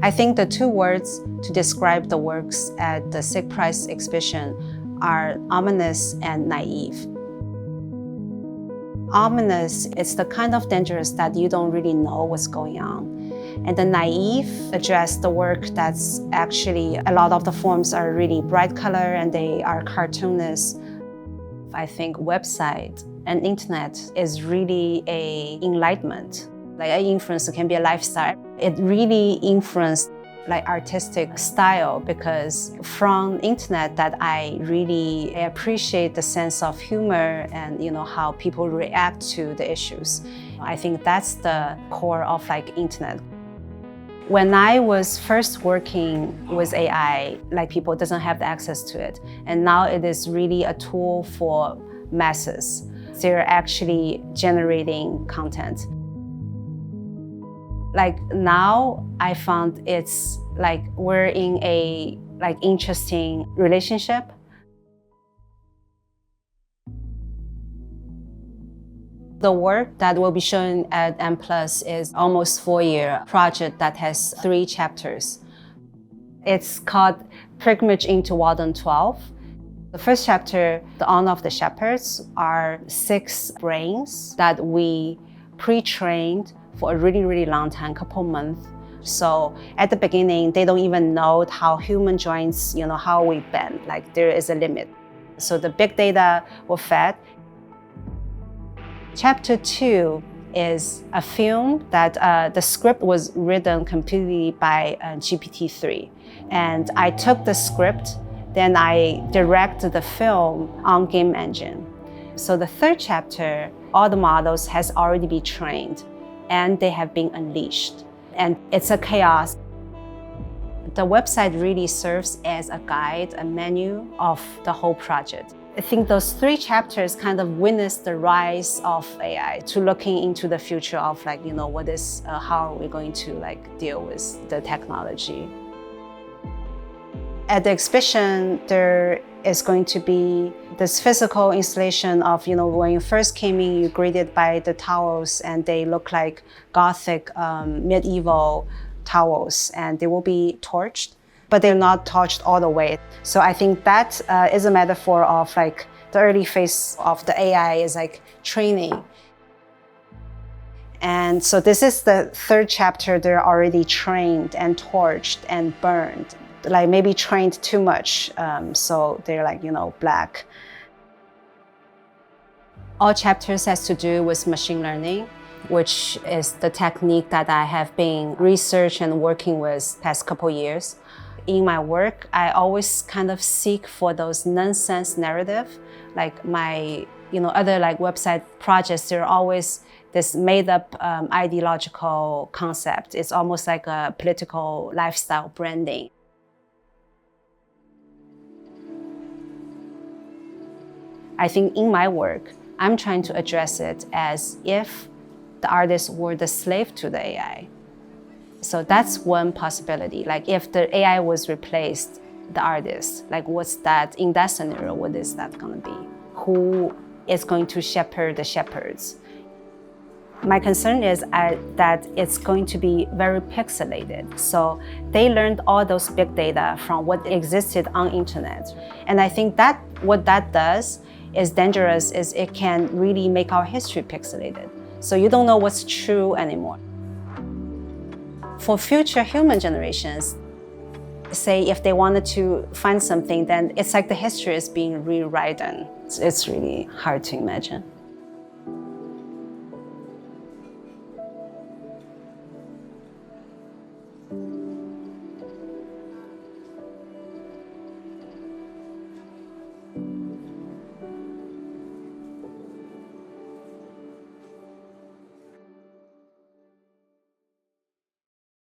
I think the two words to describe the works at the SIG Prize exhibition are ominous and naive. Ominous is the kind of dangerous that you don't really know what's going on. And the naive address the work that's actually, a lot of the forms are really bright color and they are cartoonish. I think website and internet is really a enlightenment. Like an influencer can be a lifestyle. It really influenced like artistic style because from internet that I really appreciate the sense of humor and how people react to the issues. I think that's the core of like internet. When I was first working with AI, like people doesn't have the access to it. And now it is really a tool for masses. They're actually generating content. Like now I found it's like we're in a interesting relationship. The work that will be shown at M+ is almost 4-year project that has 3 chapters. It's called Pilgrimage into Walden 12. The first chapter, The Honor of the Shepherds, are 6 brains that we pre-trained for a really, really long time, couple months. So at the beginning, they don't even know how human joints, how we bend, like there is a limit. So the big data were fed. Chapter 2 is a film that the script was written completely by GPT-3. And I took the script, then I directed the film on Game Engine. So the third chapter, all the models has already been trained and they have been unleashed. And it's a chaos. The website really serves as a guide, a menu of the whole project. I think those 3 chapters kind of witness the rise of AI to looking into the future of how are we going to deal with the technology. At the exhibition, there is going to be this physical installation of, when you first came in, you're greeted by the towels and they look like Gothic, medieval towels and they will be torched, but they're not torched all the way. So I think that is a metaphor of the early phase of the AI is training. And so this is the 3rd chapter. They're already trained and torched and burned. Maybe trained too much, so they're black. All chapters has to do with machine learning, which is the technique that I have been researching and working with past couple years. In my work, I always kind of seek for those nonsense narrative, like my other website projects. They're always this made-up ideological concept. It's almost like a political lifestyle branding. I think in my work, I'm trying to address it as if the artists were the slave to the AI. So that's one possibility. If the AI was replaced, the artist, what's that, in that scenario, what is that gonna be? Who is going to shepherd the shepherds? My concern is that it's going to be very pixelated. So they learned all those big data from what existed on internet. And I think that what that does is dangerous, is it can really make our history pixelated. So you don't know what's true anymore. For future human generations, say if they wanted to find something, then it's like the history is being rewritten. It's really hard to imagine.